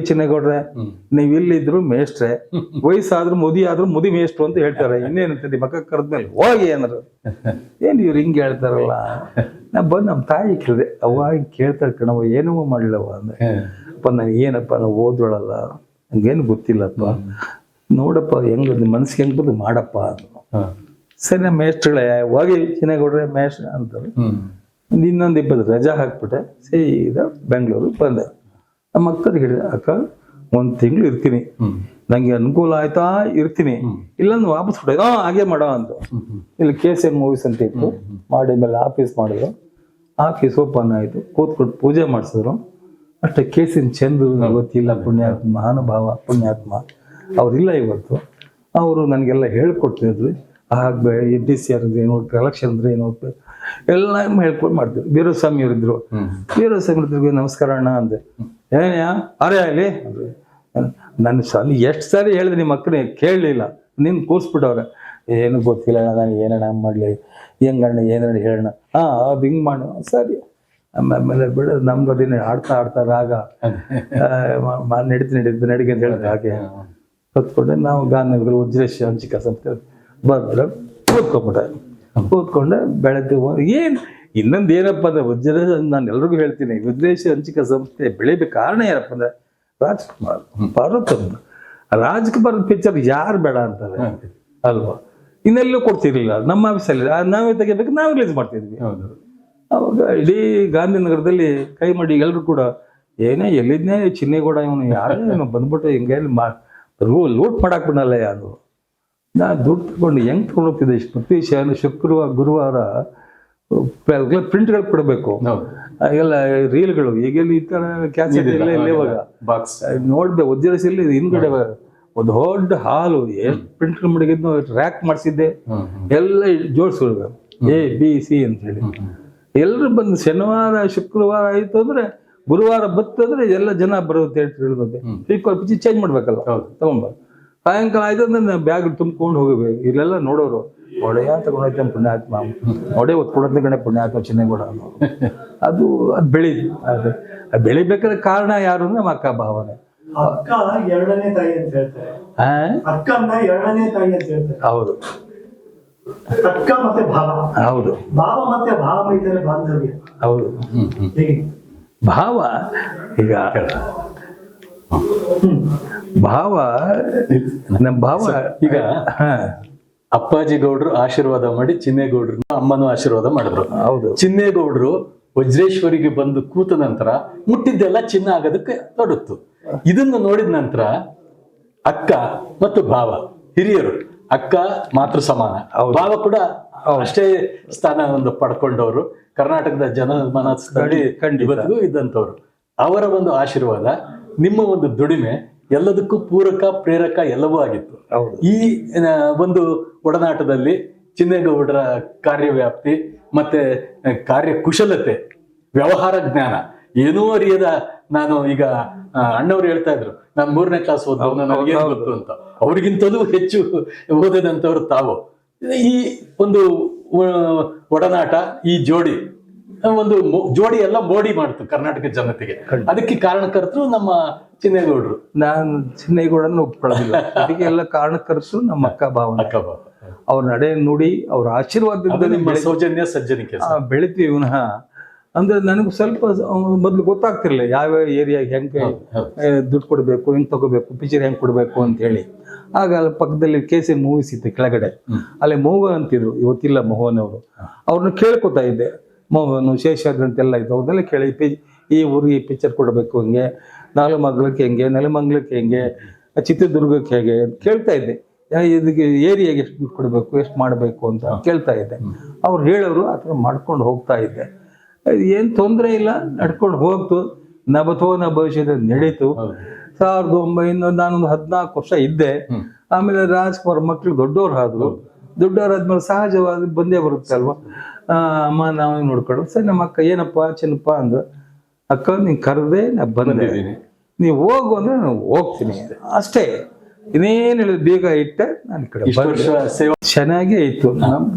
ಚಿನ್ನೇಗೌಡ್ರೆ, ನೀವ್ ಇಲ್ಲಿದ್ರು ಮೇಷ್ಟ್ರೆ, ವಯಸ್ಸಾದ್ರು ಮುದಿ ಆದ್ರೂ ಮುದಿ ಮೇಷ್ಟ್ರು ಅಂತ ಹೇಳ್ತಾರೆ. ಇನ್ನೇನಂತ ನಿಮ್ಮ ಮಕ್ಕ ಕರೆದ್ಮೇಲೆ ಹೋಗಿ ಏನಾರು ಏನ್ ಇವ್ರು ಹಿಂಗೆ ಹೇಳ್ತಾರಲ್ಲ. ನಾ ಬಂದು ನಮ್ಮ ತಾಯಿ ಕೇಳಿದೆ, ಅವ್ವ ಹಿಂಗೆ ಕೇಳ್ತಾರೆ ಕಣವ, ಏನೋ ಮಾಡ್ಲವ ಅಂದ್ರೆ, ಅಪ್ಪ ನಾನು ಏನಪ್ಪ ನಾವು ಓದೋಳಲ್ಲ, ಹಂಗೇನು ಗೊತ್ತಿಲ್ಲಪ್ಪ, ನೋಡಪ್ಪ ಹೆಂಗ ನಿಮ್ಮ ಮನ್ಸಿಗೆ ಹೆಂಗ್ ಬಂದು ಮಾಡಪ್ಪ ಅಂದ್ರು. ಸರಿ ನಮ್ಮ ಮೇಷ್ಟ್ರುಗಳೇ ಹೋಗಿ ಚಿನ್ನೇಗೌಡ್ರೆ ಮೇಷ್ಟ್ರ ಅಂತಾರೆ. ಇನ್ನೊಂದು 20 ರಜಾ ಹಾಕ್ಬಿಟ್ಟೆ, ಸೀದಾ ಬೆಂಗಳೂರಿಗೆ ಬಂದೆ. ನಮ್ಮ ಅಕ್ಕರಿಗೆ ಹೇಳಿದೆ, ಅಕ್ಕ 1 ತಿಂಗಳು ಇರ್ತೀನಿ, ನಂಗೆ ಅನುಕೂಲ ಆಯ್ತಾ ಇರ್ತೀನಿ, ಇಲ್ಲಾಂದ್ರೆ ವಾಪಸ್ ಕೊಟ್ಟೆ. ಹಾಗೆ ಮಾಡೋ ಅಂತ. ಇಲ್ಲಿ KCM ಮೂವೀಸ್ ಅಂತ ಇತ್ತು, ಮಾಡಿದ್ಮೇಲೆ ಆಫೀಸ್ ಮಾಡಿದ್ರು. ಆಫೀಸ್ ಓಪನ್ ಆಯಿತು, ಕೂತ್ಕೊಟ್ಟು ಪೂಜೆ ಮಾಡಿಸಿದ್ರು. ಅಷ್ಟೇ KCM ಚಂದ್ರು ಗೊತ್ತಿಲ್ಲ, ಪುಣ್ಯಾತ್ಮ, ಮಹಾನುಭಾವ ಪುಣ್ಯಾತ್ಮ, ಅವರಿಲ್ಲ ಇವತ್ತು. ಅವರು ನನಗೆಲ್ಲ ಹೇಳ್ಕೊಡ್ತಿದ್ರು. ಹಾಗೆ DCR ಅಂದ್ರೆ ಏನು, ಕಲೆಕ್ಷನ್ ಅಂದ್ರೆ ಏನು ಎಲ್ಲ ಹೇಳ್ಕೊಂಡು ಮಾಡ್ತಿದ್ರು. ವೀರಸ್ವಾಮಿ ಅವರಿದ್ರು. ವೀರಸ್ವಾಮಿ ಅವ್ರಿಗೆ ನಮಸ್ಕಾರ ಅಣ್ಣ ಅಂದೆ. ಏನ್ಯಾ ಅರೇ ಆಗಲಿ ನನ್ನ ಸ್ವಾಮಿ ಎಷ್ಟು ಸಾರಿ ಹೇಳಿದೆ, ನಿಮ್ಮ ಅಕ್ಕನೇ ಕೇಳಲಿಲ್ಲ, ನಿನ್ನ ಕೂರಿಸ್ಬಿಟ್ಟವ್ರೆ. ಏನು ಗೊತ್ತಿಲ್ಲ ಅಣ್ಣ, ನಾನು ಏನಣ್ಣ ಮಾಡಲಿ, ಹೆಂಗಣ್ಣ ಏನಣ್ಣ ಹೇಳೋಣ, ಅದು ಹಿಂಗೆ ಮಾಡು, ಸರಿ. ಆಮೇಲೆ ಬಿಡ ನಮ್ಗೆ ಅದೇನು ಆಡ್ತಾ ರಾಗ ನಡಿಗೆ ಅಂತ ಹೇಳಿದ್ರೆ ಹಾಗೆ ಕತ್ಕೊಂಡೆ. ನಾವು ಗಾಂಧಿನಗರ ವಜ್ರೇಶ್ ಹಂಚಿಕ ಸಂಸ್ಥೆ ಬಂದ್ರೆ ಕೂತ್ಕೊಂಡೆ. ಬೆಳೆದು ಏನು ಇನ್ನೊಂದು ಏನಪ್ಪ ಅಂದ್ರೆ ವಜ್ರೇಶ್, ನಾನು ಎಲ್ರಿಗೂ ಹೇಳ್ತೀನಿ, ವಜ್ರೇಶ್ ಹಂಚಿಕ ಸಂಸ್ಥೆ ಬೆಳಿಬೇಕು ಕಾರಣ ಏನಪ್ಪ ಅಂದ್ರೆ ರಾಜ್ಕುಮಾರ್, ಪಾರ್ವತಮ್ಮ. ರಾಜ್ಕುಮಾರ್ ಪಿಕ್ಚರ್ ಯಾರು ಬೇಡ ಅಂತಾರೆ ಅಲ್ವಾ? ಇನ್ನೆಲ್ಲೂ ಕೊಡ್ತಿರ್ಲಿಲ್ಲ, ನಮ್ಮ ಆಫೀಸಲ್ಲಿ ನಾವೇ ತೆಗಿಬೇಕು, ನಾವು ರಿಲೀಸ್ ಮಾಡ್ತಿದ್ವಿ. ಅವಾಗ ಇಡೀ ಗಾಂಧಿನಗರದಲ್ಲಿ ಕೈ ಮಾಡಿ ಎಲ್ಲರೂ ಕೂಡ ಏನೇ ಎಲ್ಲಿದ್ನೇ ಚಿನ್ನೇಗೌಡ ಇವನು ಯಾರು ಬಂದ್ಬಿಟ್ಟು ಹಿಂಗೆ ಲೂಟ್ ಮಾಡಾಕ್ ಬಿಡಲ್ಲ ಯಾರು. ನಾನು ದುಡ್ಡು ತಗೊಂಡು ಹೆಂಗೆ ತೊಗೊಂಡೋಗ್ತಿದ್ದೆ, ಪ್ರತಿ ಶುಕ್ರವಾರ ಗುರುವಾರ ಪ್ರಿಂಟ್ಗಳು ಕೊಡಬೇಕು, ಎಲ್ಲ ರೀಲ್ಗಳು. ಈಗೆಲ್ಲ ಈ ತರ ಕ್ಯಾಸೆಟ್ ಎಲ್ಲ ಇಲ್ಲ ಇವಾಗ. ನೋಡ್ಬೇಕು ವಜ್ರಸಲ್ಲಿ ಹಿಂದ್ಗಡೆ ಒಂದು ದೊಡ್ಡ ಹಾಲು, ಎಷ್ಟು ಪ್ರಿಂಟ್ಗಳು ಮಡಗಿದ್ನೋ ರ್ಯಾಕ್ ಮಾಡಿಸಿದ್ದೆ, ಎಲ್ಲ ಜೋಡಿಸ್ಕೊಳ್ಬೇಕು ABC ಅಂತ ಹೇಳಿ. ಎಲ್ಲರೂ ಬಂದು ಶನಿವಾರ ಶುಕ್ರವಾರ ಆಯ್ತು ಅಂದ್ರೆ ಗುರುವಾರ ಬರ್ತಂದ್ರೆ ಎಲ್ಲ ಜನ ಬರೋದು ಥಿಯೇಟರ್ ಪಿಕ್ಚರ್ ಚೇಂಜ್ ಮಾಡ್ಬೇಕಲ್ಲ, ತಗೊಂಡ್ಬಾರ್ದು. ಸಾಯಂಕಾಲ ಆಯ್ತು ಅಂದ್ರೆ ಬ್ಯಾಗ್ ತುಂಬ್ಕೊಂಡು ಹೋಗಬೇಕು. ಇಲ್ಲೆಲ್ಲ ನೋಡೋರು ಒಡೆಯ ತಗೊಂಡೋಯ್ತಾನೆ ಪುಣ್ಯಾತ್ಮ, ಒಡೆ ಒತ್ಕೊಡೋದ್ ಗಣೆ ಪುಣ್ಯಾತ್ಮ ಚಿನ್ನೇಗೌಡ ಅನ್ನೋ. ಅದು ಬೆಳೀತು. ಅದು ಬೆಳಿಬೇಕಾದ್ರೆ ಕಾರಣ ಯಾರು ಅಂದ್ರೆ ನಮ್ಮ ಅಕ್ಕ ಭಾವನೆ. ಅಕ್ಕ ಎರಡನೇ ತಾಯಿ ಅಂತ ಹೇಳ್ತಾರೆ. ಅಕ್ಕನ್ನ ಎರಡನೇ ತಾಯಿ ಅಂತ ಹೇಳ್ತಾರೆ. ಹೌದು, ಅಕ್ಕ ಮತ್ತೆ ಭಾವ. ಹೌದು, ಭಾವ ಮತ್ತೆ ಭಾವ ಇದ್ದಾರೆ ಬಾಂಧವ್ಯ. ಹೌದು. ಭಾವ ಈಗ ಭಾವ ನಮ್ಮ ಭಾವ ಈಗ ಅಪ್ಪಾಜಿ ಗೌಡ್ರು ಆಶೀರ್ವಾದ ಮಾಡಿ ಚಿನ್ನೇಗೌಡ್ರನ್ನ ಅಮ್ಮನೂ ಆಶೀರ್ವಾದ ಮಾಡಿದ್ರು. ಹೌದು. ಚಿನ್ನೇಗೌಡ್ರು ವಜ್ರೇಶ್ವರಿಗೆ ಬಂದು ಕೂತ ನಂತರ ಮುಟ್ಟಿದ್ದೆಲ್ಲ ಚಿನ್ನ ಆಗೋದಕ್ಕೆ ತೊಡಗ್ತು. ಇದನ್ನು ನೋಡಿದ ನಂತರ ಅಕ್ಕ ಮತ್ತು ಭಾವ ಹಿರಿಯರು, ಅಕ್ಕ ಮಾತೃ ಸಮಾನ, ಭಾವ ಕೂಡ ಅಷ್ಟೇ ಸ್ಥಾನವನ್ನು ಪಡ್ಕೊಂಡವರು, ಕರ್ನಾಟಕದ ಜನ ಮನಸ್ಸಿನಲ್ಲಿ ಇವತ್ತಿಗೂ ಇದ್ದಂಥವ್ರು. ಅವರ ಒಂದು ಆಶೀರ್ವಾದ, ನಿಮ್ಮ ಒಂದು ದುಡಿಮೆ ಎಲ್ಲದಕ್ಕೂ ಪೂರಕ ಪ್ರೇರಕ ಎಲ್ಲವೂ ಆಗಿತ್ತು. ಈ ಒಂದು ಒಡನಾಟದಲ್ಲಿ ಚಿನ್ನೇಗೌಡರ ಕಾರ್ಯವ್ಯಾಪ್ತಿ ಮತ್ತೆ ಕಾರ್ಯಕುಶಲತೆ, ವ್ಯವಹಾರ ಜ್ಞಾನ ಏನೂ ಅರಿಯದ ನಾನು ಈಗ ಅಣ್ಣವ್ರು ಹೇಳ್ತಾ ಇದ್ರು, ನಾನು 3ನೇ ಕ್ಲಾಸ್ ಓದೋದು ನನಗೆ ಗೊತ್ತು ಅಂತ. ಅವ್ರಿಗಿಂತಲೂ ಹೆಚ್ಚು ಓದದಂತವ್ರು ತಾವು. ಈ ಒಂದು ಒಡನಾಟ, ಈ ಜೋಡಿ ಒಂದು ಜೋಡಿ ಎಲ್ಲ ಮೋಡಿ ಮಾಡ್ತು ಕರ್ನಾಟಕ ಜನತೆಗೆ. ಅದಕ್ಕೆ ಕಾರಣಕರ್ತರು ನಮ್ಮ ಚಿನ್ನೇಗೌಡರು. ನಾನು ಚಿನ್ನೇಗೌಡನ ಒಪ್ಕೊಳ್ಳೋದಿಲ್ಲ, ಅದಕ್ಕೆ ಎಲ್ಲ ಕಾರಣಕರ್ತರು ನಮ್ಮ ಅಕ್ಕ ಭಾವನೆ. ಅವ್ರ ನಡೆ ನುಡಿ, ಅವ್ರ ಆಶೀರ್ವಾದದಿಂದ ನಿಮ್ಮ ಸೌಜನ್ಯ ಸಜ್ಜನಿಕೆ ಬೆಳಿತೀವಿ ವಿನಃ. ಅಂದ್ರೆ ನನಗೆ ಸ್ವಲ್ಪ ಮೊದ್ಲು ಗೊತ್ತಾಗ್ತಿರ್ಲಿಲ್ಲ ಯಾವ ಏರಿಯಾಗೆ ಹೆಂಗೆ ದುಡ್ಡು ಕೊಡ್ಬೇಕು, ಹೆಂಗ್ ತಗೋಬೇಕು, ಪಿಕ್ಚರ್ ಹೆಂಗ್ ಕೊಡ್ಬೇಕು ಅಂತ ಹೇಳಿ. ಆಗ ಅಲ್ಲಿ ಪಕ್ಕದಲ್ಲಿ KCM ಮೂವೀಸ್ ಇತ್ತು ಕೆಳಗಡೆ, ಅಲ್ಲಿ ಮೋಹನ್ ಅಂತಿದ್ರು, ಇವತ್ತಿಲ್ಲ ಮೋಹನ್ ಅವರು. ಅವ್ರನ್ನ ಕೇಳ್ಕೊತಾ ಇದ್ದೆ, ಮೋಹನ್ ಶೇಷಾದ್ರಿ ಅಂತೆಲ್ಲ ಇತ್ತು, ಅವ್ರನ್ನೆಲ್ಲ ಕೇಳಿ ಈ ಊರಿಗೆ ಪಿಕ್ಚರ್ ಕೊಡಬೇಕು ಹೆಂಗೆ, ನಾಗಮಂಗಲಕ್ಕೆ ಹೆಂಗೆ, ನೆಲಮಂಗಲಕ್ಕೆ ಹೆಂಗೆ, ಚಿತ್ರದುರ್ಗಕ್ಕೆ ಹೇಗೆ ಕೇಳ್ತಾ ಇದ್ದೆ. ಇದಕ್ಕೆ ಏರಿಯಾಗೆ ಎಷ್ಟು ದುಡ್ಡು ಕೊಡಬೇಕು, ಎಷ್ಟು ಮಾಡಬೇಕು ಅಂತ ಕೇಳ್ತಾ ಇದ್ದೆ. ಅವ್ರು ಹೇಳೋರು ಆ ಥರ ಮಾಡ್ಕೊಂಡು ಹೋಗ್ತಾ ಇದ್ದೆ. ಏನು ತೊಂದರೆ ಇಲ್ಲ, ನಡ್ಕೊಂಡು ಹೋಗ್ತು. ನಭತೋ ನ ಭವಿಷ್ಯದ ನಡೀತು. 1900 ನಾನೊಂದು 14 ವರ್ಷ ಇದ್ದೆ. ಆಮೇಲೆ ರಾಜ್ಕುಮಾರ್ ಮಕ್ಕಳು ದೊಡ್ಡವ್ರು ಆದ್ರು. ದೊಡ್ಡವರಾದ್ಮೇಲೆ ಸಹಜವಾಗಿ ಬಂದೇ ಬರುತ್ತೆ ಅಲ್ವಾ, ಅಮ್ಮ ನಾವೇ ನೋಡ್ಕೊಂಡು. ಸರಿ ನಮ್ಮ ಅಕ್ಕ ಏನಪ್ಪ ಚಿನ್ನಪ್ಪ ಅಂದ್ರೆ, ಅಕ್ಕ ನೀನ್ ಕರೆದೆ ನಾ ಬಂದೆ, ನೀವು ಹೋಗು ಅಂದ್ರೆ ನಾನು ಹೋಗ್ತೀನಿ ಅಷ್ಟೇ. ಇನ್ನೇನು ಹೇಳಿದ್ರು, ಬೇಗ ಇಟ್ಟೆ ನಾನು ಈ ಕಡೆ ಚೆನ್ನಾಗೇ ಇತ್ತು.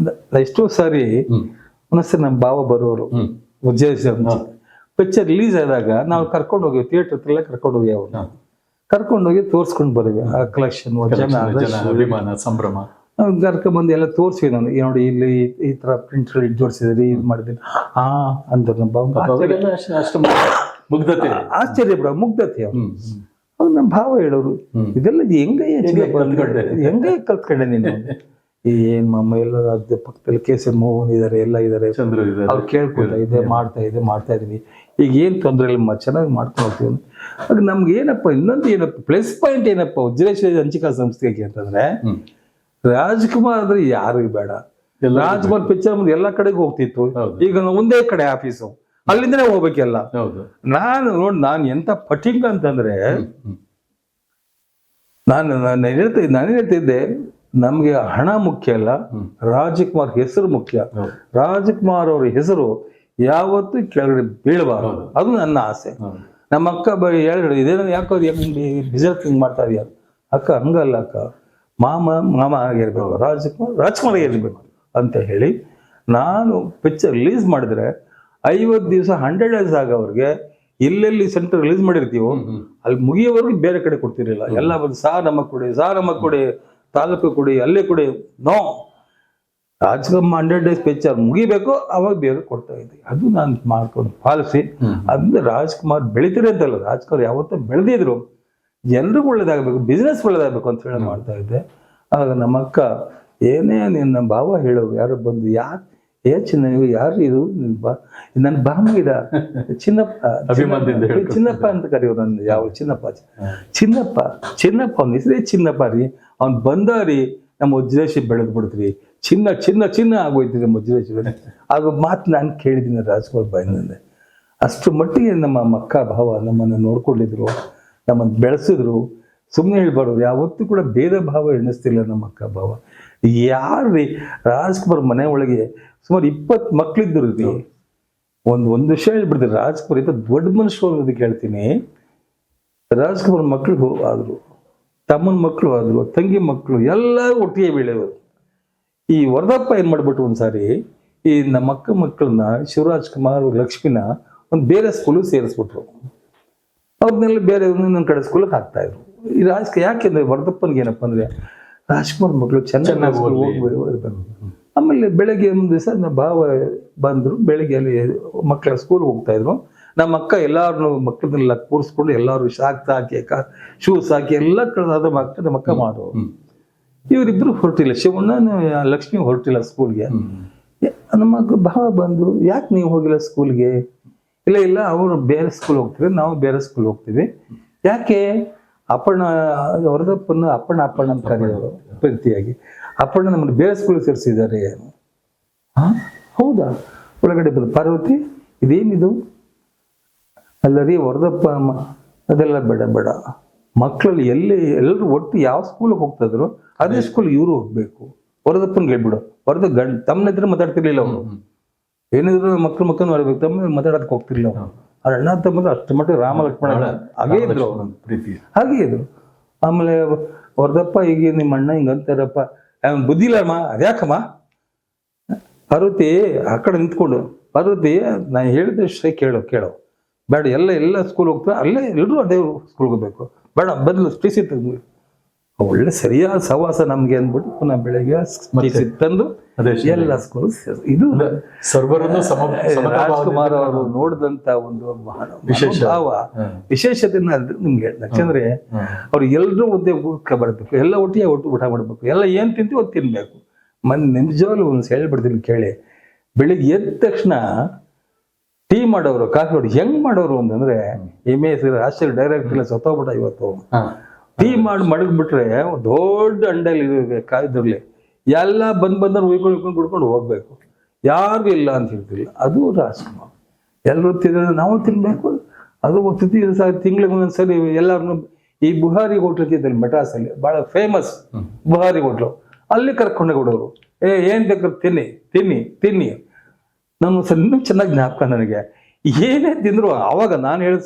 ಎಷ್ಟೋ ಸಾರಿ ಒಂದೊಂದ್ಸರಿ ನಮ್ಮ ಭಾವ ಬರೋರು ಪಿಕ್ಚರ್ ರಿಲೀಸ್ ಆದಾಗ ನಾವು ಕರ್ಕೊಂಡು ಹೋಗಿ ಥಿಯೇಟರ್ ಹತ್ರ ಕರ್ಕೊಂಡು ಹೋಗಿ ಅವ್ರು ಕರ್ಕೊಂಡೋಗಿ ತೋರ್ಸ್ಕೊಂಡು ಬರೀವಿ ಆ ಕಲೆಕ್ಷನ್ ಜನ ಜನ ಅಭಿಮಾನ ಸಂಭ್ರಮ. ಕರ್ಕೊಂಡ್ಬಂದು ಎಲ್ಲ ತೋರಿಸ್ವಿ ನಾನು, ನೋಡಿ ಇಲ್ಲಿ ಈ ತರ ಪ್ರಿಂಟ್ ಜೋಡಿಸಿದ್ರಿ, ಇದು ಮಾಡಿದ್ದೀನಿ ಅಂದ್ರು ನಮ್ಮ ಭಾವ. ಅವಾಗೆಲ್ಲ ಅಷ್ಟು ಮುಗ್ಧತೆ. ಆಶ್ಚರ್ಯ ಬಿಡ, ಮುಗ್ಧತೆ ಅವ್ರು. ಅವ್ರು ನಮ್ಮ ಭಾವ ಹೇಳೋರು, ಇದೆಲ್ಲ ಹೆಂಗೆ ಕಲ್ತ್ಕೊಂಡೆ ನೀನು? ಏನ್ ಮಮ್ಮ ಎಲ್ಲ ಅದ್ರ ಪಕ್ಕದಲ್ಲಿ ಕೇಸರಿ ಮೋಹನ್ ಇದಾರೆ, ಎಲ್ಲ ಇದಾರೆ, ಅವ್ರು ಕೇಳ್ಕೊಳ್ತಾ ಇದೆ, ಮಾಡ್ತಾ ಇದೀವಿ, ಈಗ ಏನ್ ತೊಂದರೆ ಇಲ್ಲ, ಚೆನ್ನಾಗಿ ಮಾಡ್ಕೊಂಡು ಹೋಗ್ತೀವಿ. ಆಗ ನಮ್ಗೆ ಏನಪ್ಪ ಇನ್ನೊಂದು ಏನಪ್ಪ ಪ್ಲಸ್ ಪಾಯಿಂಟ್ ಏನಪ್ಪ ವಜ್ರೇಶ್ವರಿ ಹಂಚಿಕಾ ಸಂಸ್ಥೆಗೆ ಅಂತಂದ್ರೆ, ರಾಜ್ಕುಮಾರ್ ಅಂದ್ರೆ ಯಾರಿಗೂ ಬೇಡ. ರಾಜ್ಕುಮಾರ್ ಪಿಕ್ಚರ್ ಮುಂದೆ ಎಲ್ಲಾ ಕಡೆಗೆ ಹೋಗ್ತಿತ್ತು, ಈಗ ಒಂದೇ ಕಡೆ ಆಫೀಸು, ಅಲ್ಲಿಂದನೇ ಹೋಗ್ಬೇಕೆಲ್ಲ. ನಾನು ಎಂತ ಪಟಿಂಗ್ ಅಂತಂದ್ರೆ, ನಾನು ಹೇಳ್ತಿದ್ದೆ ನಮ್ಗೆ ಹಣ ಮುಖ್ಯ ಅಲ್ಲ, ರಾಜ್ಕುಮಾರ್ ಹೆಸರು ಮುಖ್ಯ. ರಾಜ್ಕುಮಾರ್ ಅವ್ರ ಹೆಸರು ಯಾವತ್ತೂ ಕೆಳಗಡೆ ಬೀಳಬಾರದು, ಅದು ನನ್ನ ಆಸೆ. ನಮ್ಮ ಅಕ್ಕ ಹೇಳಿದ್ರು, ಇದೇನೋ ಯಾಕೋ ಬಿಸಿನೆಸ್ ಹಿಂಗ್ ಮಾಡ್ತಾ ಇದೀಯ ಅಕ್ಕ? ಹಂಗಲ್ಲ ಅಕ್ಕ, ಮಾಮ ಆಗಿರ್ಬೇಕು, ರಾಜ್ಕುಮಾರ್ ಆಗಿರ್ಬೇಕು ಅಂತ ಹೇಳಿ ನಾನು ಪಿಕ್ಚರ್ ರಿಲೀಸ್ ಮಾಡಿದ್ರೆ 50 ದಿವಸ 100 days ಆಗೋವ್ರಿಗೆ ಎಲ್ಲೆಲ್ಲಿ ಸೆಂಟರ್ ರಿಲೀಸ್ ಮಾಡಿರ್ತೀವೋ ಅಲ್ಲಿ ಮುಗಿಯೋವರೆಗೂ ಬೇರೆ ಕಡೆ ಕೊಡ್ತಿರ್ಲಿಲ್ಲ. ಎಲ್ಲ ಬಂದು ನಮ್ಮ ಕೊಡಿ, ತಾಲೂಕು ಕೊಡಿ, ಅಲ್ಲೇ ಕೊಡಿ. ನೋ, ರಾಜ್ಕುಮಾರ್ 100 days ಪಿಕ್ಚರ್ ಮುಗಿಬೇಕು, ಅವಾಗ ಬೇರೆ ಕೊಡ್ತಾ ಇದ್ದೆ. ಅದು ನಾನು ಮಾಡ್ಕೊಂಡು ಪಾಲಿಸಿ, ಅಂದ್ರೆ ರಾಜ್ಕುಮಾರ್ ಬೆಳಿತೀರಿ ಅಂತಲ್ಲ, ರಾಜ್ಕುಮಾರ್ ಯಾವತ್ತೂ ಬೆಳೆದಿದ್ರು, ಎಲ್ರಿಗೂ ಒಳ್ಳೇದಾಗಬೇಕು, ಬಿಸ್ನೆಸ್ ಒಳ್ಳೇದಾಗಬೇಕು ಅಂತ ಹೇಳಿ ಮಾಡ್ತಾ ಇದ್ದೆ. ಆಗ ನಮ್ಮ ಅಕ್ಕ, ಏನೇ ನಿನ್ನ ಭಾವ ಹೇಳೋರು ಯಾರು ಬಂದು, ಚಿನ್ನ ಯಾರು ಇದು ನನ್ನ ಬಾಮಗಿದ ಚಿನ್ನಪ್ಪ ಅಂತ ಕರೆಯೋರು. ನನ್ನ ಯಾವ ಚಿನ್ನಪ್ಪ ಅವ್ನ ಹೆಸರೇ ಚಿನ್ನಪ್ಪ ರೀ, ಅವ್ನು ಬಂದಾರಿ ನಮ್ಮ ವಜ್ರೇಶಿ ಬೆಳೆದ್ ಬಿಡ್ತೀರಿ, ಚಿನ್ನ ಆಗೋಯ್ತು ನಮ್ಮ ವಜ್ರೇಶ್ವರಿ. ಆಗ ಮಾತು ನಾನು ಕೇಳಿದ್ದೀನಿ ರಾಜ್ಕುಮಾರ್ ಬಾಯಿನಿಂದ. ಅಷ್ಟು ಮಟ್ಟಿಗೆ ನಮ್ಮ ಅಕ್ಕ ಭಾವ ನಮ್ಮನ್ನು ನೋಡ್ಕೊಂಡಿದ್ರು, ನಮ್ಮನ್ನು ಬೆಳೆಸಿದ್ರು. ಸುಮ್ಮನೆ ಹೇಳ್ಬಾರ್ದು, ಯಾವತ್ತೂ ಕೂಡ ಭೇದ ಭಾವ ಎಣಿಸ್ತಿಲ್ಲ ನಮ್ಮ ಅಕ್ಕ ಭಾವ. ಯಾರ್ರಿ ರಾಜ್ಕುಮಾರ್ ಮನೆ ಒಳಗೆ ಸುಮಾರು 20 ಮಕ್ಳಿದ್ರು ರೀ. ಒಂದು ವಿಷಯ ಹೇಳ್ಬಿಡ್ತೀರಿ, ರಾಜ್ಕುಮಾರ್ ಇಂಥ ದೊಡ್ಡ ಮನುಷ್ಯರು ಅನ್ನೋದಕ್ಕೆ ಹೇಳ್ತೀನಿ. ರಾಜ್ಕುಮಾರ್ ಮಕ್ಕಳು ಆದ್ರು, ತಮ್ಮನ ಮಕ್ಕಳು ಆದ್ರು, ತಂಗಿ ಮಕ್ಕಳು ಎಲ್ಲರೂ ಒಟ್ಟಿಗೆ ಬೆಳೆಯೋರು. ಈ ವರದಪ್ಪ ಏನ್ ಮಾಡ್ಬಿಟ್ಟು ಒಂದ್ಸಾರಿ ಈ ನಮ್ಮ ಅಕ್ಕ ಮಕ್ಕಳನ್ನ ಶಿವರಾಜ್ ಕುಮಾರ್ ಲಕ್ಷ್ಮಿನ ಒಂದು ಬೇರೆ ಸ್ಕೂಲಿಗೆ ಸೇರಿಸ್ಬಿಟ್ರು. ಅವ್ರನ್ನೆಲ್ಲ ಬೇರೆ ಇನ್ನೊಂದು ಕಡೆ ಸ್ಕೂಲಿಗೆ ಹಾಕ್ತಾ ಇದ್ರು. ಈ ಯಾಕೆಂದ್ರೆ ವರದಪ್ಪನ್ಗೆ ಏನಪ್ಪ ಅಂದ್ರೆ ರಾಜ್ಕುಮಾರ್ ಮಕ್ಕಳು ಚೆನ್ನಾಗಿ ಓದ್ಬೇಕು. ಆಮೇಲೆ ಬೆಳಗ್ಗೆ ಒಂದು ದಿವಸ ನಮ್ಮ ಭಾವ ಬಂದ್ರು, ಬೆಳಗ್ಗೆ ಅಲ್ಲಿ ಮಕ್ಕಳ ಸ್ಕೂಲ್ಗೆ ಹೋಗ್ತಾ ಇದ್ರು. ನಮ್ಮ ಅಕ್ಕ ಎಲ್ಲಾರು ಮಕ್ಕಳನ್ನೆಲ್ಲ ಕೂರಿಸ್ಕೊಂಡು ಎಲ್ಲಾರು ಶಾಕ್ಸ್ ಹಾಕಿ ಶೂಸ್ ಹಾಕಿ ಎಲ್ಲ ಕಳೆದ ನಮ್ಮ ಅಕ್ಕ ಮಾಡೋರು. ಇವರಿಬ್ರು ಹೊರಟಿಲ್ಲ, ಶಿವಣ್ಣ ಲಕ್ಷ್ಮಿ ಹೊರಟಿಲ್ಲ ಸ್ಕೂಲ್ಗೆ. ನಮ್ಮ ಭಾವ ಬಂದ್ರು, ಯಾಕೆ ನೀವು ಹೋಗಿಲ್ಲ ಸ್ಕೂಲ್ಗೆ? ಇಲ್ಲ ಅವರು ಬೇರೆ ಸ್ಕೂಲ್ ಹೋಗ್ತೀವಿ, ನಾವು ಬೇರೆ ಸ್ಕೂಲ್ ಹೋಗ್ತೀವಿ. ಯಾಕೆ? ಅಪ್ಪಣ್ಣ ವರದಪ್ಪನ ಅಪ್ಪಣ್ಣ ಅಂತ ಕರೆಯೋರು ಪ್ರೀತಿಯಾಗಿ. ಅಪ್ಪಣ್ಣ ನಮ್ಮನ್ನು ಬೇರೆ ಸ್ಕೂಲ್ ಸೇರಿಸಿದ್ದಾರೆ. ಹೌದಾ? ಒಳಗಡೆ ಬರೋದು, ಪಾರ್ವತಿ ಇದೇನಿದು? ಅಲ್ಲ ರೀ ವರದಪ್ಪ ಅಮ್ಮ, ಅದೆಲ್ಲ ಬೇಡ, ಮಕ್ಕಳಲ್ಲಿ ಎಲ್ಲರೂ ಒಟ್ಟು ಯಾವ ಸ್ಕೂಲಿಗೆ ಹೋಗ್ತಾ ಇದ್ರು ಅದೇ ಸ್ಕೂಲ್ ಇವರು ಹೋಗ್ಬೇಕು. ವರದಪ್ಪನ್ಗೆ ಹೇಳ್ಬಿಡು. ತಮ್ಮನ ಹತ್ರ ಮಾತಾಡ್ತಿರ್ಲಿಲ್ಲ ಅವನು, ಏನಿದ್ರು ಮಕ್ಕಳು ಮಾಡ್ಬೇಕು, ತಮ್ಮ ಮಾತಾಡೋದಕ್ಕೆ ಹೋಗ್ತಿರ್ಲಿಲ್ಲ ಅವನು. ಅವ್ರ ಅಣ್ಣ ತಮ್ಮ ಅಷ್ಟು ಮಟ್ಟಿಗೆ ರಾಮ ಲಕ್ಷ್ಮಣ ಹಾಗೇ ಇದ್ರು, ಹಾಗೇ ಇದ್ರು. ಆಮೇಲೆ ವರದಪ್ಪ, ಈಗ ನಿಮ್ಮ ಅಣ್ಣ ಹಿಂಗಂತಾರಪ್ಪ, ಬುದ್ಧಿ ಇಲ್ಲಮ್ಮ, ಅದ್ಯಾಕಮ್ಮ? ಪಾರ್ವತಿ ಆ ಕಡೆ ನಿಂತ್ಕೊಂಡು, ಪಾರ್ವತಿ ನಾನು ಹೇಳಿದಷ್ಟೇ ಕೇಳೋ, ಬೇಡ ಎಲ್ಲ ಸ್ಕೂಲ್ ಹೋಗ್ತಾರೆ, ಅಲ್ಲೇ ಎಲ್ಲರೂ ಅದೇ ಸ್ಕೂಲ್ಗೆ ಹೋಗ್ಬೇಕು, ಬೇಡ ಬದಲು ಟಿಸಿ ತಂದು. ಒಳ್ಳೆ ಸರಿಯಾದ ಸವಾಸ ನಮ್ಗೆ ಅಂದ್ಬಿಟ್ಟು ಪುನಃ ಬೆಳಗ್ಗೆ ಟಿಸಿ ತಂದು ಎಲ್ಲ ಸ್ಕೂಲ್. ಇದು ರಾಜ್ಕುಮಾರ್ ಅವರು ನೋಡಿದಂತ ಒಂದು ವಿಶೇಷತೆ ನಿಮ್ಗೆ. ಯಾಕಂದ್ರೆ ಅವ್ರು ಎಲ್ರೂ ಊಟ ಬರ್ಬೇಕು, ಎಲ್ಲ ಒಟ್ಟಿಗೆ ಊಟ ಮಾಡ್ಬೇಕು, ಎಲ್ಲ ಏನ್ ತಿಂತೀವಿ ಅದು ತಿನ್ಬೇಕು. ನಿಜವಾಗ್ಲೂ ಒಂದು ಹೇಳ್ಬಿಡ್ತೀನಿ ಕೇಳಿ. ಬೆಳಿಗ್ಗೆ ಎದ್ದ ತಕ್ಷಣ ಟೀ ಮಾಡೋರು, ಕಾಫಿ ಮಾಡೋರು ಹೆಂಗ್ ಮಾಡೋರು ಅಂತಂದ್ರೆ, ರಾಷ್ಟ್ರೀಯ ಡೈರೆಕ್ಟರ್ ಸತ್ತೋಗ್ಬಿಟ್ಟ ಇವತ್ತು. ಟೀ ಮಾಡಿ ಮಡಗ್ಬಿಟ್ರೆ ದೊಡ್ಡ ಅಂಡಲ್ಲಿ ಕಾಯ್ದಿರ್ಲಿ, ಎಲ್ಲ ಬಂದವ್ರು ಉಯ್ಕೊಂಡು ಕುಡ್ಕೊಂಡು ಹೋಗ್ಬೇಕು, ಯಾರಿಗೂ ಇಲ್ಲ ಅಂತ ಹೇಳ್ತಿಲ್ಲ. ಅದು ರಾಜ್ಕುಮಾರ್. ಎಲ್ಲರೂ ತಿಂದ್ರೆ ನಾವು ತಿನ್ಬೇಕು. ಅದು ತಿಂಗಳಿಗೆ ಒಂದೊಂದ್ಸರಿ ಎಲ್ಲಾರನ್ನು ಈ ಬುಹಾರಿ ಹೋಟ್ಲ್ ಇದ್ದಲ್ಲಿ ಮೆಡ್ರಾಸಲ್ಲಿ ಬಹಳ ಫೇಮಸ್ ಬುಹಾರಿ ಹೋಟ್ಲು, ಅಲ್ಲಿ ಕರ್ಕೊಂಡೋಗಿ ಕೊಡೋರು. ಏನ್ ಬೇಕಾದ್ರೆ ತಿನ್ನಿ. ನಾನು ಇನ್ನೂ ಚೆನ್ನಾಗಿ ಜ್ಞಾಪಕ ನನಗೆ. ಏನೇ ತಿಂದ್ರು ಅವಾಗ ನಾನು ಹೇಳಿದ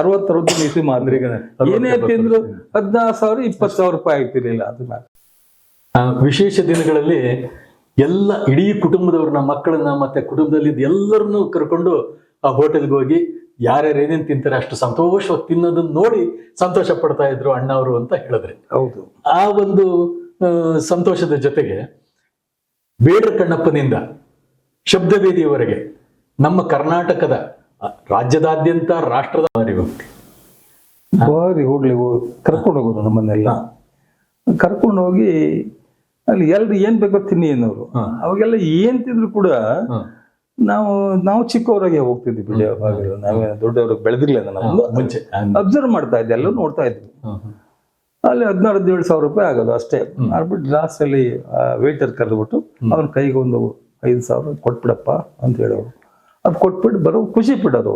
1960 ಮಾತ್ರ ಏನೇ ತಿಂದ್ರು 16,000 20,000 ರೂಪಾಯಿ ಆಗ್ತಿರ್ಲಿಲ್ಲ. ಅದನ್ನ ವಿಶೇಷ ದಿನಗಳಲ್ಲಿ ಎಲ್ಲ ಇಡೀ ಕುಟುಂಬದವ್ರನ್ನ, ಮಕ್ಕಳನ್ನ ಮತ್ತೆ ಕುಟುಂಬದಲ್ಲಿ ಎಲ್ಲರನ್ನೂ ಕರ್ಕೊಂಡು ಆ ಹೋಟೆಲ್ಗೆ ಹೋಗಿ ಯಾರ್ಯಾರು ಏನೇನ್ ತಿಂತಾರೆ ಅಷ್ಟು ಸಂತೋಷವಾಗಿ ತಿನ್ನೋದನ್ನ ನೋಡಿ ಸಂತೋಷ ಪಡ್ತಾ ಇದ್ರು ಅಣ್ಣವರು ಅಂತ ಹೇಳಿದ್ರೆ. ಹೌದು. ಆ ಒಂದು ಸಂತೋಷದ ಜೊತೆಗೆ ಬೇಡರ ಕಣ್ಣಪ್ಪನಿಂದ ಶಬ್ದವೇದಿಯವರೆಗೆ ನಮ್ಮ ಕರ್ನಾಟಕದ ರಾಜ್ಯದಾದ್ಯಂತ ರಾಷ್ಟ್ರದ ಬಾರಿ ಹೋಗ್ಲಿ ಕರ್ಕೊಂಡು ಹೋಗೋದು ನಮ್ಮನ್ನೆಲ್ಲ ಕರ್ಕೊಂಡು ಹೋಗಿ ಅಲ್ಲಿ ಎಲ್ರು ಏನ್ ಬೇಕೋ ತಿನ್ನಿ ಅನ್ನೋರು. ಅವಾಗೆಲ್ಲ ಏನ್ ತಿಂದ್ರು ಕೂಡ ನಾವು ಚಿಕ್ಕವರಾಗೆ ಹೋಗ್ತಿದ್ವಿ ಬಿಡಿ. ಅವಾಗ ನಾವೇ ದೊಡ್ಡವ್ರಿಗೆ ಬೆಳೆದಿರ್ಲಿಲ್ಲ, ನಾವು ಮುಂಚೆ ಅಬ್ಸರ್ವ್ ಮಾಡ್ತಾ ಇದ್ದೆ, ಎಲ್ಲ ನೋಡ್ತಾ ಇದ್ವಿ. ಅಲ್ಲಿ 16,000-17,000 ರೂಪಾಯಿ ಆಗೋದು ಅಷ್ಟೇ. ಮಾಡ್ಬಿಟ್ಟು ಲಾಸ್ಟ್ ಅಲ್ಲಿ ವೇಟರ್ ಕರೆದ್ಬಿಟ್ಟು ಅವನ ಕೈಗೆ ಒಂದು 5,000 ಕೊಟ್ಬಿಡಪ್ಪ ಅಂತ ಹೇಳೋರು. ಅದು ಕೊಟ್ಬಿಟ್ಟು ಬರೋ ಖುಷಿ ಬಿಡೋರು.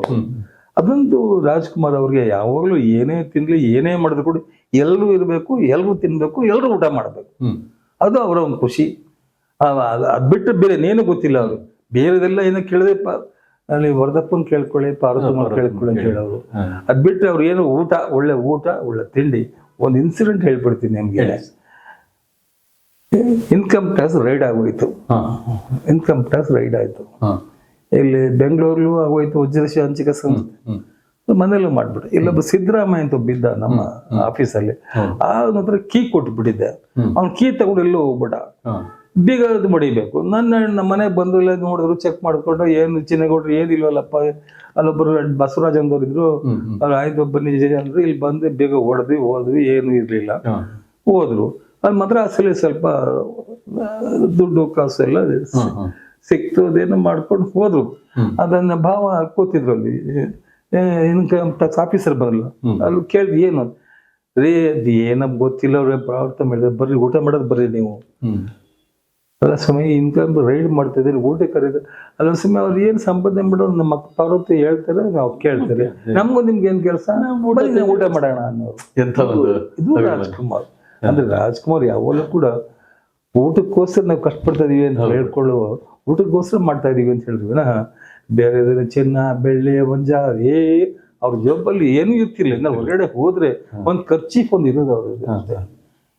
ಅದೊಂದು ರಾಜ್ಕುಮಾರ್ ಅವ್ರಿಗೆ ಯಾವಾಗಲೂ ಏನೇ ತಿನ್ಲಿ ಏನೇ ಮಾಡಿದ್ರು ಕೂಡ ಎಲ್ಲರೂ ಇರಬೇಕು, ಎಲ್ಲರೂ ತಿನ್ಬೇಕು, ಎಲ್ಲರೂ ಊಟ ಮಾಡ್ಬೇಕು, ಅದು ಅವರ ಒಂದು ಖುಷಿ. ಅದ್ ಬಿಟ್ಟು ಬೇರೆ ನೇನು ಗೊತ್ತಿಲ್ಲ ಅವರು. ಬೇರೆದೆಲ್ಲ ಏನೋ ಕೇಳಿದ್ರೆ ಅಲ್ಲಿ ವರದಪ್ಪನ್ ಕೇಳ್ಕೊಳ್ಳಿ, ಪಾರ್ವತಮ್ಮ ಕೇಳ್ಕೊಳ್ಳಿ ಅಂತ ಹೇಳೋರು. ಅದ್ ಬಿಟ್ಟು ಅವ್ರು ಏನು ಊಟ, ಒಳ್ಳೆ ತಿಂಡಿ. ಒಂದು ಇನ್ಸಿಡೆಂಟ್ ಹೇಳ್ಬಿಡ್ತೀನಿ ನಿಮ್ಗೆ. ಇನ್ಕಮ್ ಟ್ಯಾಕ್ಸ್ ರೈಡ್ ಆಗೋಯ್ತು. ಇನ್ಕಮ್ ಟ್ಯಾಕ್ಸ್ ರೈಡ್ ಆಯ್ತು. ಇಲ್ಲಿ ಬೆಂಗಳೂರ್ಲೂ ಆಗೋಯ್ತು, ವಜ್ರೇಶ ಹಂಚಿಕೆ ಸಂಸ್ಥೆ ಮನೇಲೂ ಮಾಡ್ಬಿಟ್ಟು. ಇಲ್ಲೊಬ್ಬ ಸಿದ್ದರಾಮಯ್ಯ ಅಂತ ಬಿದ್ದ ನಮ್ಮ ಆಫೀಸಲ್ಲಿ. ಹತ್ರ ಕೀ ಕೊಟ್ಬಿಟ್ಟಿದ್ದೆ. ಅವ್ನು ಕೀ ತಗೊಂಡು ಎಲ್ಲೋ ಹೋಗ್ಬಿಡ, ಬೀಗ ಮಡಿಬೇಕು. ನಮ್ಮ ಮನೆಗೆ ಬಂದು ನೋಡಿದ್ರು, ಚೆಕ್ ಮಾಡ್ಕೊಂಡು ಏನು ಚಿನ್ನಗೌಡ್ರು ಏನಿಲ್ವಲ್ಲಪ್ಪ. ಅಲ್ಲೊಬ್ಬರು ಬಸವರಾಜ್ ಅಂದವ್ರು ಇದ್ರು, ಅವ್ರು ಆಯ್ತು ಬನ್ನಿ ಅಂದ್ರು. ಇಲ್ಲಿ ಬಂದು ಬೇಗ ಹೋದ್ವಿ, ಏನು ಇರ್ಲಿಲ್ಲ. ಹೋದ್ರು. ಅಲ್ಲಿ ಮದ್ರಾಸಲ್ಲಿ ಸ್ವಲ್ಪ ದುಡ್ಡು ಕಾಸು ಎಲ್ಲ ಸಿಕ್ತು, ಅದೇನೋ ಮಾಡ್ಕೊಂಡು ಹೋದ್ರು. ಅದನ್ನ ಭಾವ ಕೂತಿದ್ರು ಅಲ್ಲಿ, ಇನ್ಕಮ್ ಟ್ಯಾಕ್ಸ್ ಆಫೀಸರ್ ಬರಲ್ಲ. ಅಲ್ಲಿ ಕೇಳಿದ್ ಏನು ರೇ ಏನಪ್ಪ ಗೊತ್ತಿಲ್ಲ, ಅವ್ರೆ ಪ್ರಾರ್ಥ ಮಾಡಿದ್ರೆ ಬರ್ರಿ ಊಟ ಮಾಡೋದು ಬರ್ರಿ ನೀವು. ಅಲ್ಲ ಸಮಯ ಇನ್ಕಮ್ ರೈಡ್ ಮಾಡ್ತಾ ಇದ್ದೀರಿ, ಊಟ ಕರೀತಾರೆ. ಅಲ್ಲ ಸಮಯ ಅವ್ರು ಏನ್ ಸಂಪಾದನೆ ಮಾಡೋದು ನಮ್ಮ ಪಾರ್ವತಿ ಹೇಳ್ತಾರೆ, ನಾವು ಕೇಳ್ತಾರೆ. ನಮ್ಗೂ ನಿಮ್ಗೆ ಏನ್ ಕೆಲಸ, ಊಟ ಮಾಡೋಣ ಅನ್ನೋರು. ಇದು ರಾಜ್ಕುಮಾರ್. ಅಂದ್ರೆ ರಾಜ್ಕುಮಾರ್ ಯಾವಾಗಲೂ ಕೂಡ ಊಟಕ್ಕೋಸ್ಕರ ನಾವು ಕಷ್ಟಪಡ್ತಾ ಇದೀವಿ ಅಂತ ಹೇಳ್ಕೊಳ್ಳುವ, ಊಟಕ್ಕೋಸ್ಕರ ಮಾಡ್ತಾ ಇದೀವಿ ಅಂತ ಹೇಳಿದ್ವಿ. ಬೇರೆ ಚಿನ್ನ ಬೆಳ್ಳಿ ಮಂಜ ಅವ್ರ ಜೋಬಲ್ಲಿ ಏನೂ ಇರ್ತಿರ್ಲಿಲ್ಲ. ನಾವು ಹೊರಗಡೆ ಹೋದ್ರೆ ಒಂದ್ ಖರ್ಚಿಗೆ ಒಂದು ಇರೋದು ಅವ್ರಿಗೆ.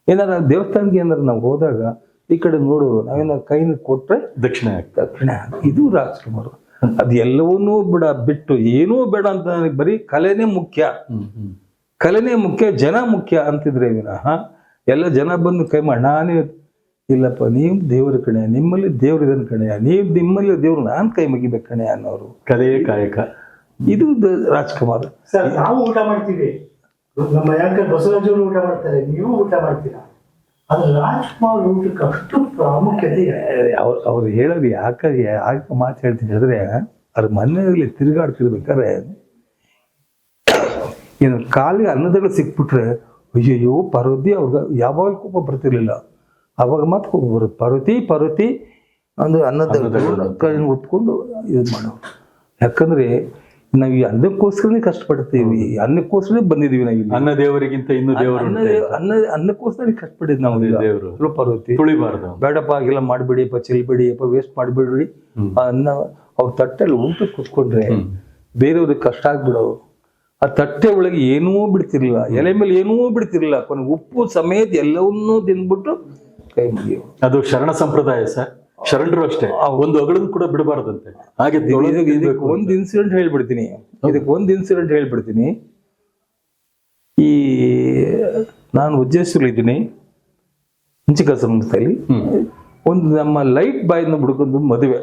ಏನಾರ ದೇವಸ್ಥಾನಕ್ಕೆ ಏನಾರು ನಾವು ಹೋದಾಗ ಈ ಕಡೆ ನೋಡೋರು, ನಾವೇನಾದ್ರು ಕೈನ ಕೊಟ್ರೆ ದಕ್ಷಿಣ. ಇದು ರಾಜ್ಕುಮಾರ್. ಅದ್ ಎಲ್ಲವನ್ನೂ ಬಿಟ್ಟು ಏನೂ ಬೇಡ ಅಂತ ನನಗೆ ಬರೀ ಕಲೆನೇ ಮುಖ್ಯ, ಜನ ಮುಖ್ಯ ಅಂತಿದ್ರೆ ವಿನಃ ಎಲ್ಲ ಜನ ಬಂದು ಕೈ ಮಾಡಿ ನಾನೇ ಇಲ್ಲಪ್ಪ, ನೀವು ದೇವರ ಕಣೆ, ನಿಮ್ಮಲ್ಲಿ ದೇವ್ರ ಇದನ್ ಕಣೆ, ನಿಮ್ಮಲ್ಲಿ ದೇವ್ರು ನಾನ್ ಕೈ ಮುಗಿಬೇಕು ಕಣೆ ಅನ್ನೋರು. ಕಲೆಯೇ ಕಾಯಕ. ಇದು ರಾಜ್ಕುಮಾರ್. ಸರ್, ನಾವು ಊಟ ಮಾಡ್ತೀವಿ, ನಮ್ಮ ಯಾಂಕರ್ ಬಸವರಾಜ್ ಅವರು ಊಟ ಮಾಡ್ತಾರೆ, ನೀವು ಊಟ ಮಾಡ್ತೀರಾ. ಅದು ರಾಜ್ಕುಮಾರ್ ಊಟಕ್ಕೆ ಅಷ್ಟು ಪ್ರಾಮುಖ್ಯತೆ. ಅವ್ರು ಹೇಳೋದು ಯಾಕೆ ಮಾತು ಹೇಳ್ತೀನಿ ಹೇಳಿದ್ರೆ, ಅವ್ರ ಮನೆಯಲ್ಲಿ ತಿರುಗಾಡ್ತಿರ್ಬೇಕಾದ್ರೆ ಏನು ಕಾಲಿಗೆ ಅನ್ನದಗಳು ಸಿಕ್ಬಿಟ್ರೆ ಅಯ್ಯಯ್ಯೋ ಪಾರ್ವತಿ ಅವ್ರಿಗೆ ಯಾವಾಗ ಕೋಪ ಬರ್ತಿರ್ಲಿಲ್ಲ. ಅವಾಗ ಮಾತು ಕೋಪ ಬರುತ್ತೆ. ಪಾರ್ವತಿ ಅಂದ್ರೆ ಅನ್ನದ ಕೈ ಹೊತ್ಕೊಂಡು ಇದು ಮಾಡೋರು. ಯಾಕಂದ್ರೆ ನಾವು ಈ ಅನ್ನಕ್ಕೋಸ್ಕರನೇ ಕಷ್ಟಪಡ್ತೀವಿ, ಅನ್ನಕ್ಕೋಸ್ಕರ ಬಂದಿದೀವಿ. ನಾವು ಅನ್ನ ದೇವರಿಗಿಂತ ಇನ್ನು ದೇವರು ಅನ್ನಕ್ಕೋಸ್ಕರ ಕಷ್ಟಪಟ್ಟಿದ್ ನಾವು. ದೇವರು ಪಾರ್ವತಿ ತುಳಿಬಾರ್ದು, ಬೇಡಪ್ಪ ಹಾಗೆಲ್ಲ ಮಾಡ್ಬೇಡಿಯಪ್ಪ, ಚೆಲ್ಬೇಡಿಯಪ್ಪ, ವೇಸ್ಟ್ ಮಾಡ್ಬೇಡ್ರಿ. ಅನ್ನ ಅವ್ರ ತಟ್ಟೆಲ್ಲಿ ಊಟಕ್ಕೆ ಕೂತ್ಕೊಂಡ್ರೆ ಬೇರೆಯವ್ರಿಗೆ ಕಷ್ಟ ಆಗ್ಬಿಡೋರು. ಆ ತಟ್ಟೆ ಒಳಗೆ ಏನೂ ಬಿಡ್ತಿರ್ಲಿಲ್ಲ, ಎಲೆ ಮೇಲೆ ಏನೂ ಬಿಡ್ತಿರ್ಲಿಲ್ಲ. ಕೊನೆಗೆ ಉಪ್ಪು ಸಮೇತ ಎಲ್ಲವನ್ನೂ ತಿಂದ್ಬಿಟ್ಟು ಕೈ ಮುಗಿಯೋರು. ಅದು ಶರಣ ಸಂಪ್ರದಾಯ ಸರ್. ಶರಣರು ಅಷ್ಟೇ, ಒಂದು ಅಗಳನ್ನು ಕೂಡ ಬಿಡಬಾರ್ದಂತೆ. ಹಾಗೆ ಒಂದು ಇನ್ಸಿಡೆಂಟ್ ಹೇಳ್ಬಿಡ್ತೀನಿ. ಈ ನಾನು ಉಜ್ಜೇಶ್ವರಲ್ಲಿದ್ದೀನಿ, ಹಂಚಿಕೆ ಸಂಸ್ಥೆಯಲ್ಲಿ. ಒಂದು ನಮ್ಮ ಲೈಟ್ ಬಾಯ್ನ ಬಿಡ್ಕೊಂಡು ಮದುವೆ.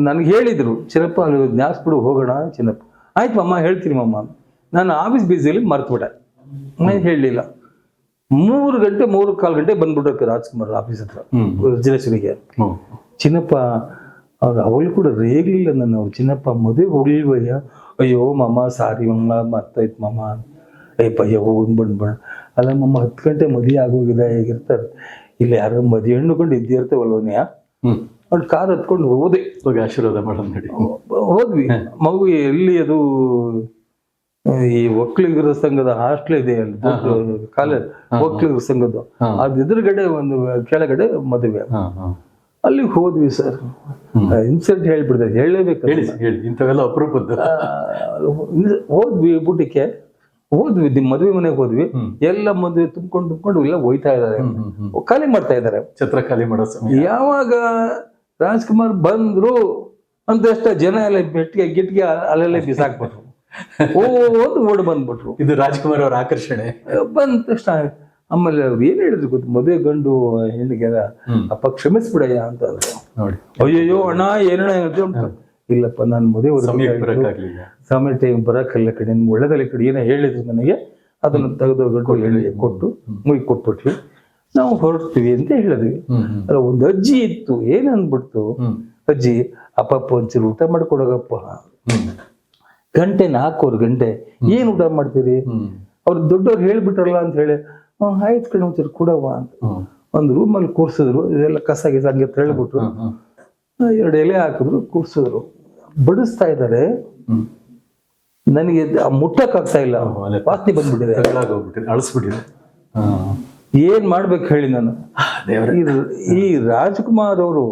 ನನಗೆ ಹೇಳಿದ್ರು, ಚಿನ್ನಪ್ಪ ಅಲ್ಲಿ ಜ್ಞಾಪಿಸ್ಬಿಡು ಹೋಗೋಣ. ಚಿನ್ನಪ್ಪ ಆಯ್ತು ಮಮ್ಮ, ಹೇಳ್ತೀನಿ ಮಮ್ಮ. ನಾನು ಆಫೀಸ್ ಬ್ಯುಸಿಯಲ್ಲಿ ಮರ್ತುಬಿಟ್ಟೆ, ನಾನು ಹೇಳಲಿಲ್ಲ. 3-3:15 ಗಂಟೆ ಬಂದ್ಬಿಟ್ಟು ರಾಜ್ಕುಮಾರ್ ಆಫೀಸ್ ಹತ್ರ ವಜ್ರೇಶ್ವರಿಗೆ. ಚಿನ್ನಪ್ಪ ಅವ್ರು ಅವಳು ಕೂಡ ರೇಗ್ಲಿಲ್ಲ ನನ್ನ. ಅವ್ರು ಚಿನ್ನಪ್ಪ ಮದುವೆ ಹೋಗ್ಲಿಲ್ವಯ್ಯ? ಅಯ್ಯೋ ಮಮ್ಮ ಸಾರಿ ಮಮ್ಮ, ಮರ್ತಾಯ್ತು ಮಮ್ಮ. ಅಯ್ಯಪ್ಪ ಹೋಗ್ ಬಂದ್ಬೇಡ. ಅಲ್ಲ ಮಮ್ಮ 10 ಗಂಟೆ ಮದುವೆ ಆಗೋಗಿದೆ, ಹೇಗಿರ್ತಾರೆ ಇಲ್ಲಿ ಯಾರು ಮದುವೆ ಹೆಣ್ಣು ಕೊಂಡು ಇದ್ದೇ ಇರ್ತೇವಲ್ವನ್ಯಾ. ಅವ್ಳು ಕಾರ್ ಹತ್ಕೊಂಡು ಹೋದೆ, ಹೋಗಿ ಆಶೀರ್ವಾದ ಮಾಡೋದು ಹೋದ್ವಿ. ಮಗು ಎಲ್ಲಿ ಅದು ಈ ಒಕ್ಕಲಿಗರ ಸಂಘದ ಹಾಸ್ಟೆಲ್ ಇದೆ ಅಲ್ಲಿ, ಕಾಲೇಜ್ ಒಕ್ಕಲಿಗರ ಸಂಘದ್ದು, ಅದ್ ಎದುರುಗಡೆ ಒಂದು ಕೆಳಗಡೆ ಮದುವೆ. ಅಲ್ಲಿ ಹೋದ್ವಿ ಸರ್. ಇನ್ಸಿಡೆಂಟ್ ಹೇಳ್ಬಿಡ್ತಾರೆ, ಹೇಳಲೇಬೇಕು. ಇಂಥವೆಲ್ಲ ಅಪರೂಪದ್ದು. ಹೋದ್ವಿ ಬುಟ್ಟಿಗೆ, ಹೋದ್ವಿ ಮದುವೆ ಮನೆಗೆ ಹೋದ್ವಿ. ಎಲ್ಲ ಮದುವೆ ತುಂಬ್ಕೊಂಡು ಎಲ್ಲ ಹೋಯ್ತಾ ಇದಾರೆ, ಖಾಲಿ ಮಾಡ್ತಾ ಇದಾರೆ. ಛತ್ರ ಖಾಲಿ ಮಾಡೋ ಸಮಯ. ಯಾವಾಗ ರಾಜ್ಕುಮಾರ್ ಬಂದ್ರು ಅಂತಷ್ಟ ಜನ ಎಲ್ಲ ಗಿಟ್ಗೆ ಅಲ್ಲೆಲ್ಲ ಬಿಸಾಕ್ಬಿಟ್ರು. ಓ ಅಂತ ಓಡ್ ಬಂದ್ಬಿಟ್ರು. ಇದು ರಾಜ್ಕುಮಾರ್ ಅವರ ಆಕರ್ಷಣೆ. ಬಂದ ತಕ್ಷಣ ಆಮೇಲೆ ಅವ್ರು ಏನ್ ಹೇಳಿದ್ರು ಗೊತ್ತು, ಮದುವೆ ಗಂಡು ಹೆಣ್ಣಿಗೆ ಅಪ್ಪ ಕ್ಷಮಿಸ್ಬಿಡಯ್ಯ ಅಂತ ಅಂದ್ರು. ನೋಡಿ, ಅಯ್ಯಯ್ಯೋ ಅಣ್ಣ ಏನಣ್ಣ ಅಂತ, ಇಲ್ಲಪ್ಪ ನಾನು ಸಮಯ ಟೈಮ್ ಬರಕ್ಕಲ್ಲ ಕಡೆ, ನಿಮ್ಗೆ ಒಳ್ಳೆದಲ್ಲ ಕಡೆ ಏನೋ ಹೇಳಿದ್ರು ನನಗೆ, ಅದನ್ನು ತೆಗೆದು ಗಂಡು ಹೇಳಿ ಕೊಟ್ಟು ಮುಗಿ ಕೊಟ್ಬಿಟ್ವಿ, ನಾವು ಹೊರಡ್ತೀವಿ ಅಂತ ಹೇಳಿದ್ವಿ. ಅಲ್ಲ ಒಂದು ಅಜ್ಜಿ ಇತ್ತು, ಏನ್ ಅಂದ್ಬಿಡ್ತು ಅಜ್ಜಿ, ಅಪ್ಪಪ್ಪ ಒಂಚೂರು ಊಟ ಮಾಡ್ಕೊಡೋಗಪ್ಪ, ಗಂಟೆ 4 ಗಂಟೆ ಏನ್ ಊಟ ಮಾಡ್ತೀರಿ, ಅವ್ರು ದೊಡ್ಡವ್ರು ಹೇಳ್ಬಿಟ್ರಲ್ಲ ಅಂತ ಹೇಳಿ, ಆಯ್ತು ಕಡೆ ಒಂಚೂರು ಕೊಡವ ಅಂತ ಒಂದು ರೂಮಲ್ಲಿ ಕೂರ್ಸಿದ್ರು. ಇದೆಲ್ಲ ಕಸ ಗಿಸ ಹಂಗೆ ತಳ್ಬಿಟ್ರು, 2 ಎಲೆ ಹಾಕಿದ್ರು, ಕೂರ್ಸಿದ್ರು, ಬಡಿಸ್ತಾ ಇದ್ದಾರೆ. ನನಗೆ ಮುಟ್ಟಕ್ ಆಗ್ತಾ ಇಲ್ಲ, ವಾಸನೆ ಬಂದ್ಬಿಟ್ಟಿದೆ, ಅಳಿಸ್ಬಿಟ್ಟಿದೆ. ಏನ್ ಮಾಡ್ಬೇಕು ಹೇಳಿ ನಾನು. ಈ ರಾಜ್ಕುಮಾರ್ ಅವರು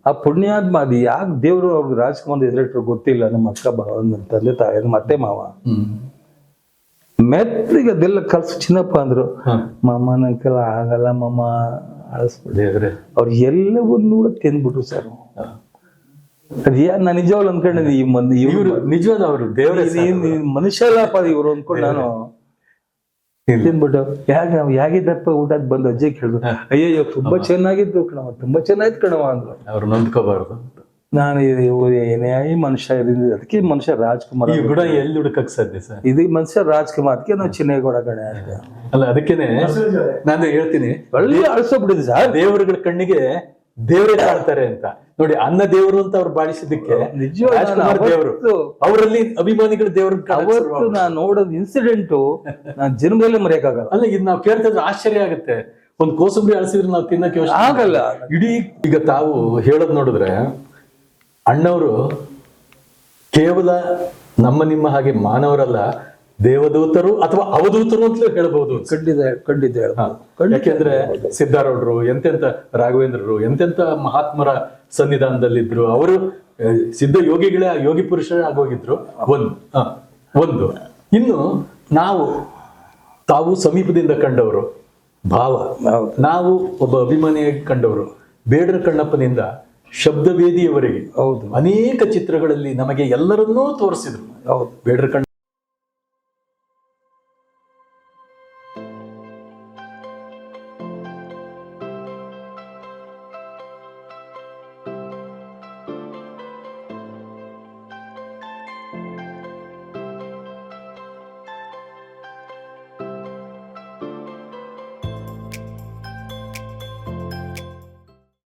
ಆ ಪುಣ್ಯಾತ್ಮ, ಅದು ಯಾಕೆ ದೇವ್ರು ಅವ್ರಿಗೆ ರಾಜ್ಕುಮಾರ್ ಹೆಸರಿಟ್ರು ಗೊತ್ತಿಲ್ಲ. ನಮ್ಮ ಅಕ್ಕ ಭಾವ, ನಮ್ಮ ತಂದೆ ತಾಯಿ, ನಮ್ಮ ಅತ್ತೆ ಮಾವ ಮೆತ್ತಿಗೆ ಅದೆಲ್ಲ ಕಲ್ಸು ಚಿನ್ನಪ್ಪ ಅಂದ್ರು. ಮಾಮ ನಂಗೆಲ್ಲ ಆಗಲ್ಲ ಮಾಮ, ಅಳಿಸ್ಬಿಡಿ. ಅವ್ರು ಎಲ್ಲವನ್ನೂ ತಿಂದ್ಬಿಟ್ರು ಸರ್. ನಾನು ನಿಜವಾಗ್ಲು ಅನ್ಕೊಂಡೆ ಇವ್ರು ನಿಜವಾದ ಅವರು ದೇವರ ಮನುಷ್ಯ ಅಲ್ಲಪ್ಪ ಇವ್ರು ಅನ್ಕೊಂಡು ನಾನು ತಿಂದ್ಬಿಟ್ಟು ಹೇಗಿದ್ದಪ್ಪ ಊಟಕ್ಕೆ ಬಂದು ಅಜ್ಜಿ ಕೇಳಿದ್ರು. ಅಯ್ಯಯ್ಯೋ ತುಂಬಾ ಚೆನ್ನಾಗಿದ್ದು ಕಣವ, ತುಂಬಾ ಚೆನ್ನಾಗಿತ್ತು ಕಣವ ಅಂದ್ರು. ಅವ್ರು ನೊಂದ್ಕೋಬಾರ್ದು. ನಾನು ಏನೇ ಈ ಮನುಷ್ಯ ಇರಿಂದ, ಅದಕ್ಕೆ ಮನುಷ್ಯ ರಾಜ್ಕುಮಾರ್ ಗುಣ ಎಲ್ಲಿ ಹುಡುಕಕ್ ಸಾಧ್ಯ ಸರ್? ಇದು ಮನುಷ್ಯ ರಾಜ್ಕುಮಾರ್, ಅದಕ್ಕೆ ನಾವು ಚಿನ್ನೇಗೌಡ ಗಣೆ ಅಲ್ಲ. ಅದಕ್ಕೇನೆ ನಾನು ಹೇಳ್ತೀನಿ, ಒಳ್ಳೆ ಅಳಿಸೋಬಿಟ್ಟಿದೆ ಸರ್. ದೇವರುಗಳ ಕಣ್ಣಿಗೆ ದೇವರೇ ಕಾಣ್ತಾರೆ ಅಂತ ನೋಡಿ. ಅನ್ನ ದೇವರು ಅಂತ ಅವ್ರು ಬಾಳಿಸಿದ್ದಕ್ಕೆ ರಾಜ್ಕುಮಾರ್ ದೇವರು, ಅವರಲ್ಲಿ ಅಭಿಮಾನಿಗಳು ದೇವ್ರ. ಅವತ್ತು ನಾನು ನೋಡೋದು ಇನ್ಸಿಡೆಂಟ್ ನಾನು ಜನ್ಮದಲ್ಲೇ ಮರೆಯಕ್ಕಾಗಲ್ಲ. ಅಲ್ಲ, ಇದು ನಾವು ಕೇಳ್ತಾ ಇದ್ರೆ ಆಶ್ಚರ್ಯ ಆಗುತ್ತೆ. ಒಂದು ಕೋಸಂಬರಿ ಅಳಿಸಿದ್ರೆ ನಾವು ತಿನ್ನಕ್ಕೆ ಆಗಲ್ಲ. ಇಡೀ ಈಗ ತಾವು ಹೇಳೋದ್ ನೋಡಿದ್ರೆ, ಅಣ್ಣವರು ಕೇವಲ ನಮ್ಮ ನಿಮ್ಮ ಹಾಗೆ ಮಾನವರಲ್ಲ, ದೇವದೂತರು ಅಥವಾ ಅವಧೂತರು ಅಂತಲೂ ಹೇಳ್ಬಹುದು. ಖಂಡಿತ ಯಾಕೆಂದ್ರೆ ಸಿದ್ಧಾರೂಢರು, ಎಂತೆಂತ ರಾಘವೇಂದ್ರರು, ಎಂತೆಂತ ಮಹಾತ್ಮರ ಸನ್ನಿಧಾನದಲ್ಲಿದ್ರು. ಅವರು ಸಿದ್ಧ ಯೋಗಿಗಳೇ, ಯೋಗಿ ಪುರುಷರೇ ಆಗೋಗಿದ್ರು. ಒಂದು ಇನ್ನು ನಾವು ತಾವು ಸಮೀಪದಿಂದ ಕಂಡವರು ಭಾವ, ನಾವು ಒಬ್ಬ ಅಭಿಮಾನಿಯಾಗಿ ಕಂಡವರು. ಬೇಡರ ಕಣ್ಣಪ್ಪನಿಂದ ಶಬ್ದವೇದಿಯವರೆಗೆ ಹೌದು, ಅನೇಕ ಚಿತ್ರಗಳಲ್ಲಿ ನಮಗೆ ಎಲ್ಲರನ್ನೂ ತೋರಿಸಿದ್ರು. ಬೇಡರ ಕಣ್ಣ